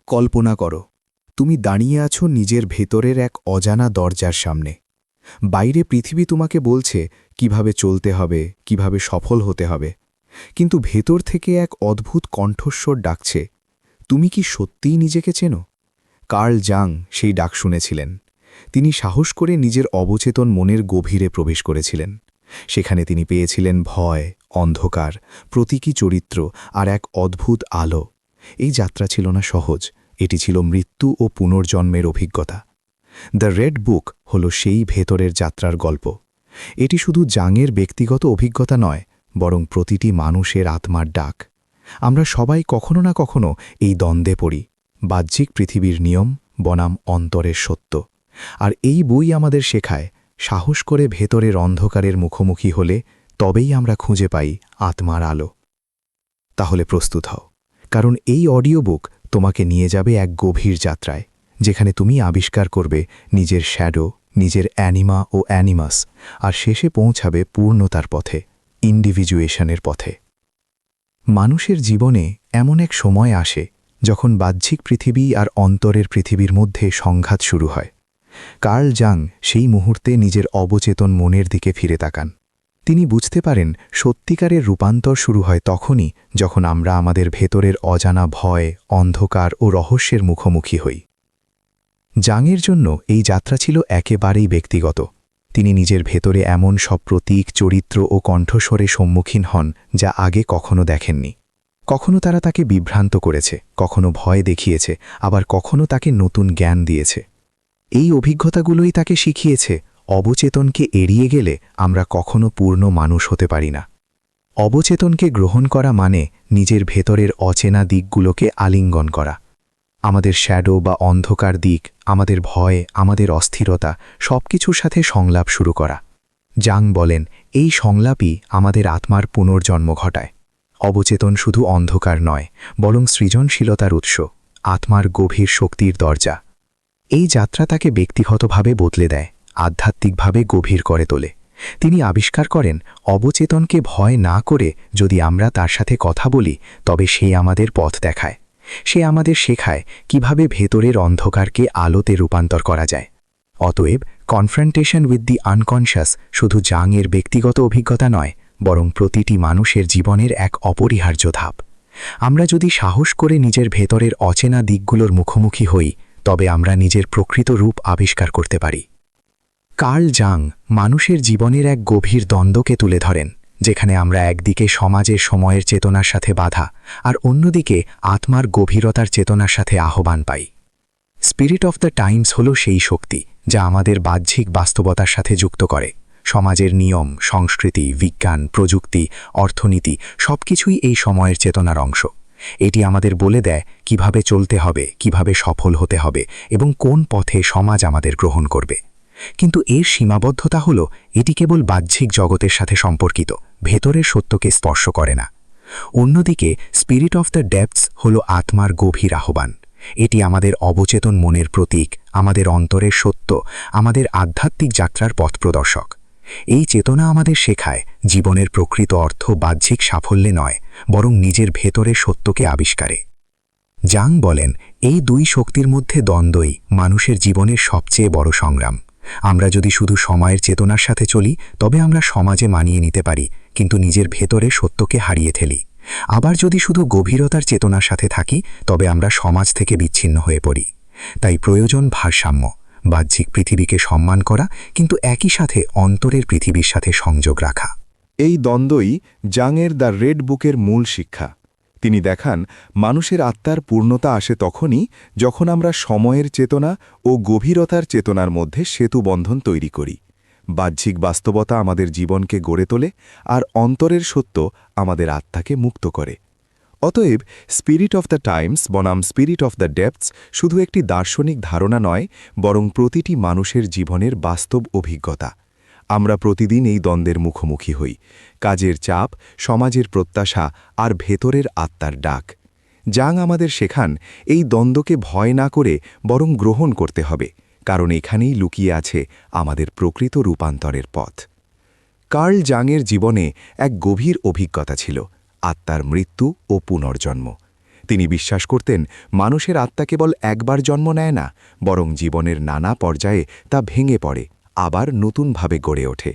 কল্পনা করো, তুমি দাঁড়িয়ে আছো নিজের ভেতরের এক অজানা দরজার সামনে। বাইরে পৃথিবী তোমাকে বলছে কিভাবে চলতে হবে, কিভাবে সফল হতে হবে, কিন্তু ভেতর থেকে এক অদ্ভুত কণ্ঠস্বর ডাকছে, তুমি কি সত্যিই নিজেকে চেনো? কার্ল জাং সেই ডাক শুনেছিলেন। তিনি সাহস করে নিজের অবচেতন মনের গভীরে প্রবেশ করেছিলেন। সেখানে তিনি পেয়েছিলেন ভয়, অন্ধকার, প্রতীকী চরিত্র আর এক অদ্ভুত আলো। এই যাত্রা ছিল না সহজ, এটি ছিল মৃত্যু ও পুনর্জন্মের অভিজ্ঞতা। দ্য রেড বুক হল সেই ভেতরের যাত্রার গল্প। এটি শুধু জাংয়ের ব্যক্তিগত অভিজ্ঞতা নয়, বরং প্রতিটি মানুষের আত্মার ডাক। আমরা সবাই কখনো না কখনো এই দ্বন্দ্বে পড়ি, বাহ্যিক পৃথিবীর নিয়ম বনাম অন্তরের সত্য। আর এই বই আমাদের শেখায়, সাহস করে ভেতরের অন্ধকারের মুখোমুখি হলে তবেই আমরা খুঁজে পাই আত্মার আলো। তাহলে প্রস্তুত হও, কারণ এই অডিও বুক তোমাকে নিয়ে যাবে এক গভীর যাত্রায়, যেখানে তুমি আবিষ্কার করবে নিজের শ্যাডো, নিজের অ্যানিমা ও অ্যানিমাস, আর শেষে পৌঁছাবে পূর্ণতার পথে, ইন্ডিভিজুয়েশনের পথে। মানুষের জীবনে এমন এক সময় আসে যখন বাহ্যিক পৃথিবী আর অন্তরের পৃথিবীর মধ্যে সংঘাত শুরু হয়। কার্ল জাং সেই মুহূর্তে নিজের অবচেতন মনের দিকে ফিরে তাকান। তিনি বুঝতে পারেন সত্যিকারের রূপান্তর শুরু হয় তখনই যখন আমরা আমাদের ভেতরের অজানা ভয়, অন্ধকার ও রহস্যের মুখোমুখি হই। জাংয়ের জন্য এই যাত্রা ছিল একেবারেই ব্যক্তিগত। তিনি নিজের ভেতরে এমন সব প্রতীক, চরিত্র ও কণ্ঠস্বরে সম্মুখীন হন যা আগে কখনো দেখেননি। কখনো তারা তাকে বিভ্রান্ত করেছে, কখনো ভয় দেখিয়েছে, আবার কখনো তাকে নতুন জ্ঞান দিয়েছে। এই অভিজ্ঞতাগুলোই তাকে শিখিয়েছে, অবচেতনকে এড়িয়ে গেলে আমরা কখনো পূর্ণ মানুষ হতে পারি না। অবচেতনকে গ্রহণ করা মানে নিজের ভেতরের অচেনা দিকগুলোকে আলিঙ্গন করা। আমাদের শ্যাডো বা অন্ধকার দিক, আমাদের ভয়, আমাদের অস্থিরতা, সবকিছুর সাথে সংলাপ শুরু করা। জাং বলেন, এই সংলাপই আমাদের আত্মার পুনর্জন্ম ঘটায়। অবচেতন শুধু অন্ধকার নয়, বরং সৃজনশীলতার উৎস, আত্মার গভীর শক্তির দরজা। এই যাত্রা তাকে ব্যক্তিগতভাবে বদলে দেয়, আধ্যাত্মিকভাবে গভীর করে তোলে। তিনি আবিষ্কার করেন, অবচেতনকে ভয় না করে যদি আমরা তার সাথে কথা বলি, তবে সে আমাদের পথ দেখায়। সে আমাদের শেখায় কিভাবে ভেতরের অন্ধকারকে আলোতে রূপান্তর করা যায়। অতএব কনফ্রন্টেশন উইথ দি আনকনশাস শুধু জাংয়ের ব্যক্তিগত অভিজ্ঞতা নয়, বরং প্রতিটি মানুষের জীবনের এক অপরিহার্য ধাপ। আমরা যদি সাহস করে নিজের ভেতরের অচেনা দিকগুলোর মুখোমুখি হই, তবে আমরা নিজের প্রকৃত রূপ আবিষ্কার করতে পারি। কার্ল জাং মানুষের জীবনের এক গভীর দ্বন্দ্বকে তুলে ধরেন, যেখানে আমরা একদিকে সমাজের সময়ের চেতনার সাথে বাধা, আর অন্যদিকে আত্মার গভীরতার চেতনার সাথে আহ্বান পাই। স্পিরিট অফ দ্য টাইমস হল সেই শক্তি যা আমাদের বাহ্যিক বাস্তবতার সাথে যুক্ত করে। সমাজের নিয়ম, সংস্কৃতি, বিজ্ঞান, প্রযুক্তি, অর্থনীতি সবকিছুই এই সময়ের চেতনার অংশ। এটি আমাদের বলে দেয় কিভাবে চলতে হবে, কিভাবে সফল হতে হবে এবং কোন পথে সমাজ আমাদের গ্রহণ করবে। কিন্তু এর সীমাবদ্ধতা হল, এটি কেবল বাহ্যিক জগতের সাথে সম্পর্কিত, ভেতরের সত্যকে স্পর্শ করে না। অন্যদিকে স্পিরিট অফ দ্য ডেপথস হল আত্মার গভীর আহ্বান। এটি আমাদের অবচেতন মনের প্রতীক, আমাদের অন্তরের সত্য, আমাদের আধ্যাত্মিক যাত্রার পথপ্রদর্শক। এই চেতনা আমাদের শেখায়, জীবনের প্রকৃত অর্থ বাহ্যিক সাফল্যে নয়, বরং নিজের ভেতরের সত্যকে আবিষ্কারে। জাং বলেন, এই দুই শক্তির মধ্যে দ্বন্দ্বই মানুষের জীবনের সবচেয়ে বড় সংগ্রাম। আমরা যদি শুধু সময়ের চেতনার সাথে চলি, তবে আমরা সমাজে মানিয়ে নিতে পারি, কিন্তু নিজের ভেতরে সত্যকে হারিয়ে ফেলি। আবার যদি শুধু গভীরতার চেতনার সাথে থাকি, তবে আমরা সমাজ থেকে বিচ্ছিন্ন হয়ে পড়ি। তাই প্রয়োজন ভারসাম্য, বাহ্যিক পৃথিবীকে সম্মান করা, কিন্তু একই সাথে অন্তরের পৃথিবীর সাথে সংযোগ রাখা। এই দ্বন্দ্বই জাংয়ের দ্য রেড বুকের মূল শিক্ষা। তিনি দেখান, মানুষের আত্মার পূর্ণতা আসে তখনই যখন আমরা সময়ের চেতনা ও গভীরতার চেতনার মধ্যে সেতুবন্ধন তৈরি করি। বাহ্যিক বাস্তবতা আমাদের জীবনকে গড়ে তোলে, আর অন্তরের সত্য আমাদের আত্মাকে মুক্ত করে। অতএব স্পিরিট অফ দ্য টাইমস বনাম স্পিরিট অফ দ্য ডেপথস শুধু একটি দার্শনিক ধারণা নয়, বরং প্রতিটি মানুষের জীবনের বাস্তব অভিজ্ঞতা। আমরা প্রতিদিন এই দ্বন্দ্বের মুখোমুখি হই, কাজের চাপ, সমাজের প্রত্যাশা আর ভেতরের আত্মার ডাক। জাং আমাদের শেখান, এই দ্বন্দ্বকে ভয় না করে বরং গ্রহণ করতে হবে, কারণ এখানেই লুকিয়ে আছে আমাদের প্রকৃত রূপান্তরের পথ। কার্ল জাংয়ের জীবনে এক গভীর অভিজ্ঞতা ছিল, আত্মার মৃত্যু ও পুনর্জন্ম। তিনি বিশ্বাস করতেন মানুষের আত্মা কেবল একবার জন্ম নেয় না, বরং জীবনের নানা পর্যায়ে তা ভেঙে পড়ে, আবার নতুনভাবে গড়ে ওঠে।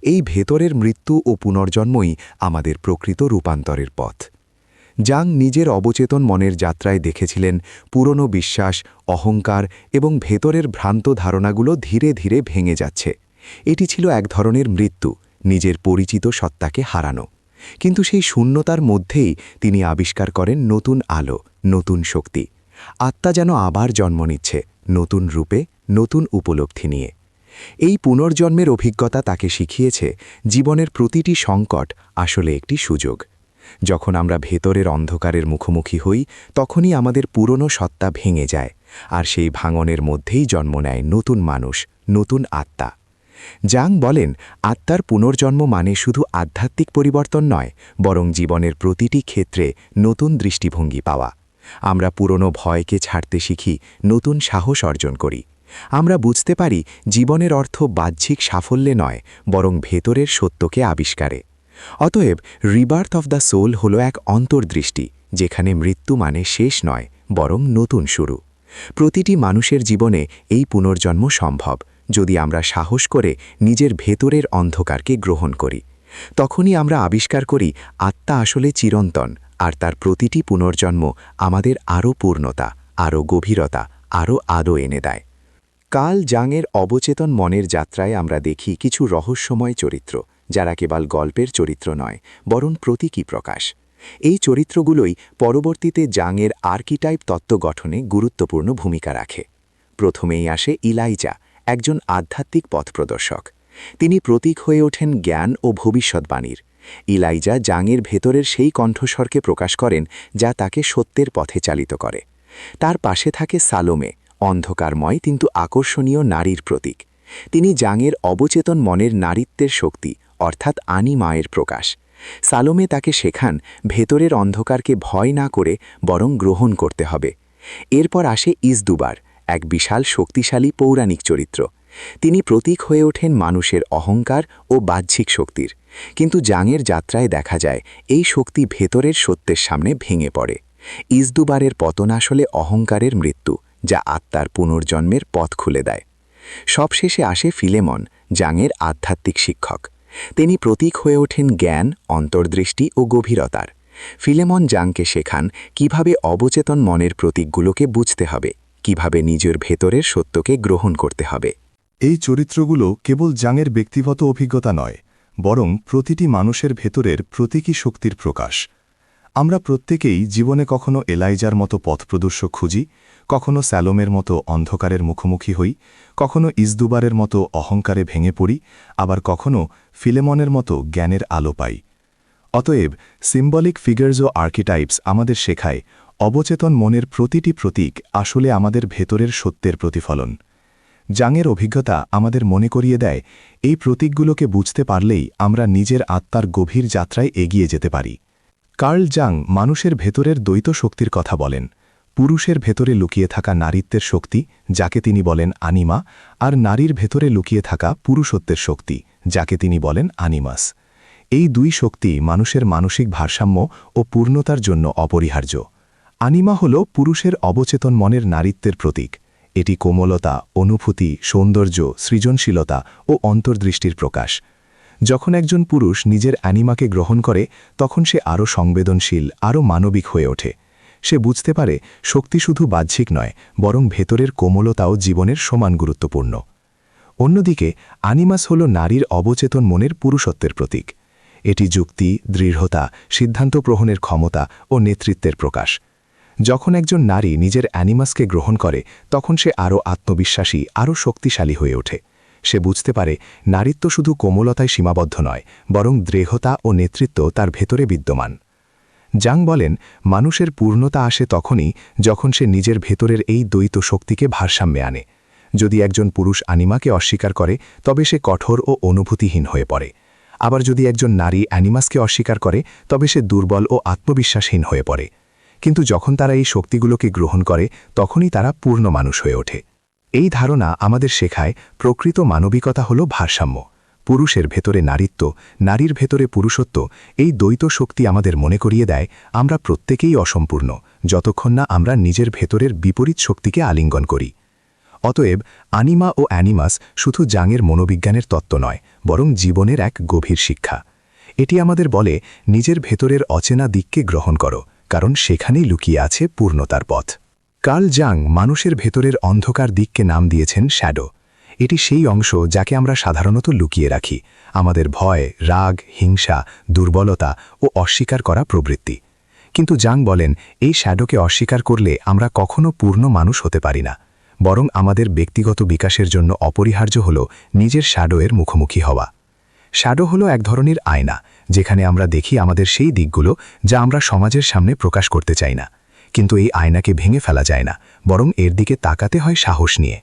এই ভেতরের মৃত্যু ও পুনর্জন্মই আমাদের প্রকৃত রূপান্তরের পথ। জাং নিজের অবচেতন মনের যাত্রায় দেখেছিলেন পুরনো বিশ্বাস, অহংকার এবং ভেতরের ভ্রান্ত ধারণাগুলো ধীরে ধীরে ভেঙে যাচ্ছে। এটি ছিল এক ধরনের মৃত্যু, নিজের পরিচিত সত্তাকে হারানো। কিন্তু সেই শূন্যতার মধ্যেই তিনি আবিষ্কার করেন নতুন আলো, নতুন শক্তি। আত্মা যেন আবার জন্ম নিচ্ছে, নতুন রূপে, নতুন উপলব্ধি নিয়ে। এই পুনর্জন্মের অভিজ্ঞতা তাকে শিখিয়েছে জীবনের প্রতিটি সংকট আসলে একটি সুযোগ। যখন আমরা ভেতরের অন্ধকারের মুখোমুখি হই, তখনই আমাদের পুরনো সত্তা ভেঙে যায়, আর সেই ভাঙনের মধ্যেই জন্ম নেয় নতুন মানুষ, নতুন আত্মা। জাং বলেন, আত্মার পুনর্জন্ম মানে শুধু আধ্যাত্মিক পরিবর্তন নয়, বরং জীবনের প্রতিটি ক্ষেত্রে নতুন দৃষ্টিভঙ্গি পাওয়া। আমরা পুরনো ভয়কে ছাড়তে শিখি, নতুন সাহস অর্জন করি। আমরা বুঝতে পারি জীবনের অর্থ বাহ্যিক সাফল্যে নয়, বরং ভেতরের সত্যকে আবিষ্কারে। অতএব রিবার্থ অফ দ্য সোল হল এক অন্তর্দৃষ্টি, যেখানে মৃত্যু মানে শেষ নয়, বরং নতুন শুরু। প্রতিটি মানুষের জীবনে এই পুনর্জন্ম সম্ভব, যদি আমরা সাহস করে নিজের ভেতরের অন্ধকারকে গ্রহণ করি। তখনই আমরা আবিষ্কার করি আত্মা আসলে চিরন্তন, আর তার প্রতিটি পুনর্জন্ম আমাদের আরও পূর্ণতা, আরও গভীরতা, আরও আলো এনে দেয়। কার্ল জাংয়ের অবচেতন মনের যাত্রায় আমরা দেখি কিছু রহস্যময় চরিত্র, যারা কেবল গল্পের চরিত্র নয়, বরং প্রতীকী প্রকাশ। এই চরিত্রগুলোই পরবর্তীতে জাংয়ের আর্কিটাইপ তত্ত্ব গঠনে গুরুত্বপূর্ণ ভূমিকা রাখে। প্রথমেই আসে ইলাইজা, একজন আধ্যাত্মিক পথপ্রদর্শক। তিনি প্রতীক হয়ে ওঠেন জ্ঞান ও ভবিষ্যৎবাণীর। ইলাইজা জাংয়ের ভেতরের সেই কণ্ঠস্বরকে প্রকাশ করেন যা তাকে সত্যের পথে চালিত করে। তার পাশে থাকে সালোমে, অন্ধকারময় কিন্তু আকর্ষণীয় নারীর প্রতীক। তিনি জাংয়ের অবচেতন মনের নারীত্বের শক্তি, অর্থাৎ আনিমায়ের প্রকাশ। সালোমে তাকে শেখান ভেতরের অন্ধকারকে ভয় না করে বরং গ্রহণ করতে হবে। এরপর আসে ইসদুবার, এক বিশাল শক্তিশালী পৌরাণিক চরিত্র। তিনি প্রতীক হয়ে ওঠেন মানুষের অহংকার ও বাহ্যিক শক্তির। কিন্তু জাংয়ের যাত্রায় দেখা যায় এই শক্তি ভেতরের সত্যের সামনে ভেঙে পড়ে। ইসদুবারের পতন আসলে অহংকারের মৃত্যু, যা আত্মার পুনর্জন্মের পথ খুলে দেয়। সবশেষে আসে ফিলেমন, জাংয়ের আধ্যাত্মিক শিক্ষক। তিনি প্রতীক হয়ে ওঠেন জ্ঞান, অন্তর্দৃষ্টি ও গভীরতার। ফিলেমন জাংকে শেখান কিভাবে অবচেতন মনের প্রতীকগুলোকে বুঝতে হবে, কিভাবে নিজের ভেতরের সত্যকে গ্রহণ করতে হবে। এই চরিত্রগুলো কেবল জাংয়ের ব্যক্তিগত অভিজ্ঞতা নয়, বরং প্রতিটি মানুষের ভেতরের প্রতীকী শক্তির প্রকাশ। আমরা প্রত্যেকেই জীবনে কখনো এলাইজার মতো পথপ্রদর্শক খুঁজি, কখনো স্যালোমের মতো অন্ধকারের মুখোমুখি হই, কখনো ইসদুবারের মতো অহংকারে ভেঙে পড়ি, আবার কখনো ফিলেমনের মতো জ্ঞানের আলো পাই। অতএব সিম্বলিক ফিগার্স ও আর্কিটাইপস আমাদের শেখায় অবচেতন মনের প্রতিটি প্রতীক আসলে আমাদের ভেতরের সত্যের প্রতিফলন। জাংয়ের অভিজ্ঞতা আমাদের মনে করিয়ে দেয় এই প্রতীকগুলোকে বুঝতে পারলেই আমরা নিজের আত্মার গভীর যাত্রায় এগিয়ে যেতে পারি। কার্ল জাং মানুষের ভেতরের দ্বৈত শক্তির কথা বলেন, পুরুষের ভেতরে লুকিয়ে থাকা নারীত্বের শক্তি, যাকে তিনি বলেন আনিমা, আর নারীর ভেতরে লুকিয়ে থাকা পুরুষত্বের শক্তি, যাকে তিনি বলেন আনিমাস। এই দুই শক্তি মানুষের মানসিক ভারসাম্য ও পূর্ণতার জন্য অপরিহার্য। আনিমা হল পুরুষের অবচেতন মনের নারীত্বের প্রতীক। এটি কোমলতা, অনুভূতি, সৌন্দর্য, সৃজনশীলতা ও অন্তর্দৃষ্টির প্রকাশ। যখন একজন পুরুষ নিজের অ্যানিমাকে গ্রহণ করে, তখন সে আরও সংবেদনশীল, আরও মানবিক হয়ে ওঠে। সে বুঝতে পারে শক্তি শুধু বাহ্যিক নয়, বরং ভেতরের কোমলতাও জীবনের সমান গুরুত্বপূর্ণ। অন্যদিকে আনিমাস হল নারীর অবচেতন মনের পুরুষত্বের প্রতীক। এটি যুক্তি, দৃঢ়তা, সিদ্ধান্ত গ্রহণের ক্ষমতা ও নেতৃত্বের প্রকাশ। যখন একজন নারী নিজের অ্যানিমাসকে গ্রহণ করে, তখন সে আরও আত্মবিশ্বাসী, আরও শক্তিশালী হয়ে ওঠে। সে বুঝতে পারে নারীত্ব শুধু কোমলতায় সীমাবদ্ধ নয়, বরং দৃঢ়তা ও নেতৃত্ব তার ভেতরে বিদ্যমান। জাং বলেন, মানুষের পূর্ণতা আসে তখনই যখন সে নিজের ভেতরের এই দ্বৈত শক্তিকে ভারসাম্যে আনে। যদি একজন পুরুষ আনিমাকে অস্বীকার করে, তবে সে কঠোর ও অনুভূতিহীন হয়ে পড়ে। আবার যদি একজন নারী অ্যানিমাসকে অস্বীকার করে, তবে সে দুর্বল ও আত্মবিশ্বাসহীন হয়ে পড়ে। কিন্তু যখন তারা এই শক্তিগুলোকে গ্রহণ করে, তখনই তারা পূর্ণ মানুষ হয়ে ওঠে। এই ধারণা আমাদের শেখায় প্রকৃত মানবিকতা হল ভারসাম্য। পুরুষের ভেতরে নারীত্ব, নারীর ভেতরে পুরুষত্ব, এই দ্বৈত শক্তি আমাদের মনে করিয়ে দেয় আমরা প্রত্যেকেই অসম্পূর্ণ, যতক্ষণ না আমরা নিজের ভেতরের বিপরীত শক্তিকে আলিঙ্গন করি। অতএব আনিমা ও অ্যানিমাস শুধু জাংয়ের মনোবিজ্ঞানের তত্ত্ব নয়, বরং জীবনের এক গভীর শিক্ষা। এটি আমাদের বলে নিজের ভেতরের অচেনা দিককে গ্রহণ করো, কারণ সেখানেই লুকিয়ে আছে পূর্ণতার পথ। কার্ল জাং মানুষের ভেতরের অন্ধকার দিককে নাম দিয়েছেন শ্যাডো। এটি সেই অংশ যাকে আমরা সাধারণত লুকিয়ে রাখি, আমাদের ভয়, রাগ, হিংসা, দুর্বলতা ও অস্বীকার করা প্রবৃত্তি। কিন্তু জাং বলেন এই শ্যাডোকে অস্বীকার করলে আমরা কখনো পূর্ণ মানুষ হতে পারি না, বরং আমাদের ব্যক্তিগত বিকাশের জন্য অপরিহার্য হল নিজের শ্যাডোয়ের মুখোমুখি হওয়া। শ্যাডো হলো এক ধরনের আয়না, যেখানে আমরা দেখি আমাদের সেই দিকগুলো যা আমরা সমাজের সামনে প্রকাশ করতে চাই না। কিন্তু এই আয়নাকে ভেঙে ফেলা যায় না, বরং এর দিকে তাকাতে হয় সাহস নিয়ে।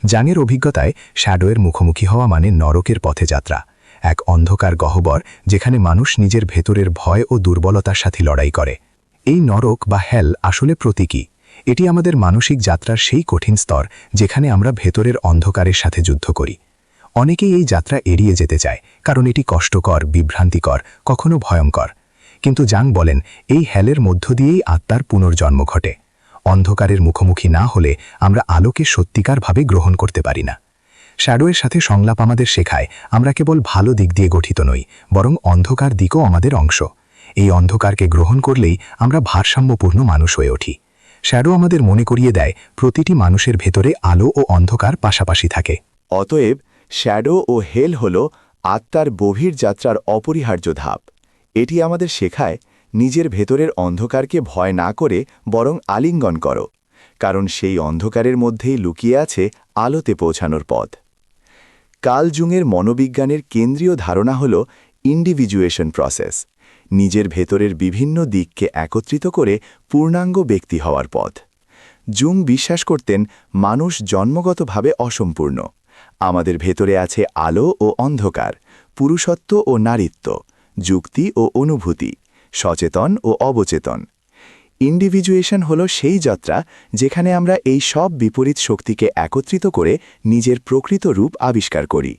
জাংয়ের অভিজ্ঞতায় শ্যাডোয়ের মুখোমুখি হওয়া মানে নরকের পথে যাত্রা, এক অন্ধকার গহ্বর যেখানে মানুষ নিজের ভেতরের ভয় ও দুর্বলতার সাথে লড়াই করে। এই নরক বা হেল আসলে প্রতীকী। এটি আমাদের মানসিক যাত্রার সেই কঠিন স্তর যেখানে আমরা ভেতরের অন্ধকারের সাথে যুদ্ধ করি। অনেকেই এই যাত্রা এড়িয়ে যেতে চায়, কারণ এটি কষ্টকর, বিভ্রান্তিকর, কখনো ভয়ঙ্কর। কিন্তু জাং বলেন এই হেলের মধ্য দিয়েই আত্মার পুনর্জন্ম ঘটে। অন্ধকারের মুখোমুখি না হলে আমরা আলোকে সত্যিকারভাবে গ্রহণ করতে পারি না। শ্যাডোয়ের সাথে সংলাপ আমাদের শেখায় আমরা কেবল ভালো দিক দিয়ে গঠিত নই, বরং অন্ধকার দিকও আমাদের অংশ। এই অন্ধকারকে গ্রহণ করলেই আমরা ভারসাম্যপূর্ণ মানুষ হয়ে উঠি। শ্যাডো আমাদের মনে করিয়ে দেয় প্রতিটি মানুষের ভেতরে আলো ও অন্ধকার পাশাপাশি থাকে। অতএব শ্যাডো ও হেল হল আত্মার গভীর যাত্রার অপরিহার্য ধাপ। এটি আমাদের শেখায় নিজের ভেতরের অন্ধকারকে ভয় না করে বরং আলিঙ্গন করো, কারণ সেই অন্ধকারের মধ্যেই লুকিয়ে আছে আলোতে পৌঁছানোর পথ। কার্ল জুংয়ের মনোবিজ্ঞানের কেন্দ্রীয় ধারণা হল ইন্ডিভিজুয়েশন প্রসেস, নিজের ভেতরের বিভিন্ন দিককে একত্রিত করে পূর্ণাঙ্গ ব্যক্তি হওয়ার পথ। জুং বিশ্বাস করতেন মানুষ জন্মগতভাবে অসম্পূর্ণ। আমাদের ভেতরে আছে আলো ও অন্ধকার, পুরুষত্ব ও নারীত্ব, যুক্তি ও অনুভূতি, সচেতন ও অবচেতন। ইন্ডিভিজুয়েশন হল সেই যাত্রা যেখানে আমরা এই সব বিপরীত শক্তিকে একত্রিত করে নিজের প্রকৃত রূপ আবিষ্কার করি।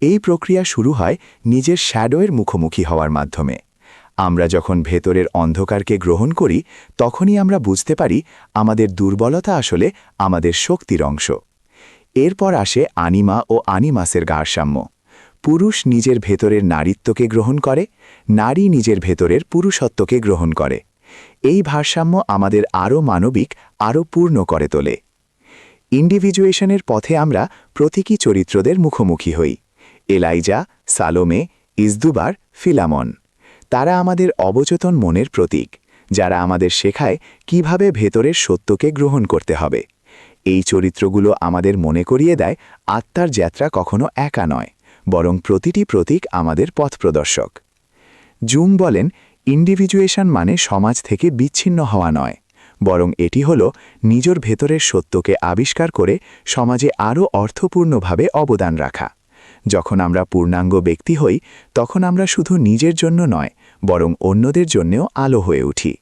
এই প্রক্রিয়া শুরু হয় নিজের শ্যাডোয়ের মুখোমুখি হওয়ার মাধ্যমে। আমরা যখন ভেতরের অন্ধকারকে গ্রহণ করি, তখনই আমরা বুঝতে পারি আমাদের দুর্বলতা আসলে আমাদের শক্তির অংশ। এরপর আসে আনিমা ও আনিমাসের ভারসাম্য। পুরুষ নিজের ভেতরের নারীত্বকে গ্রহণ করে, নারী নিজের ভেতরের পুরুষত্বকে গ্রহণ করে। এই ভারসাম্য আমাদের আরও মানবিক, আরও পূর্ণ করে তোলে। ইন্ডিভিজুয়েশনের পথে আমরা প্রতীকী চরিত্রদের মুখোমুখি হই। এলাইজা, সালোমে, ইসদুবার, ফিলামন। তারা আমাদের অবচেতন মনের প্রতীক, যারা আমাদের শেখায় কিভাবে ভেতরের সত্যকে গ্রহণ করতে হবে। এই চরিত্রগুলো আমাদের মনে করিয়ে দেয় আত্মার যাত্রা কখনো একা নয়, বরং প্রতিটি প্রতীক আমাদের পথপ্রদর্শক। জুং বলেন ইন্ডিভিজুয়েশন মানে সমাজ থেকে বিচ্ছিন্ন হওয়া নয়, বরং এটি হল নিজের ভেতরের সত্যকে আবিষ্কার করে সমাজে আরও অর্থপূর্ণভাবে অবদান রাখা। যখন আমরা পূর্ণাঙ্গ ব্যক্তি হই, তখন আমরা শুধু নিজের জন্য নয়, বরং অন্যদের জন্যও আলো হয়ে উঠি।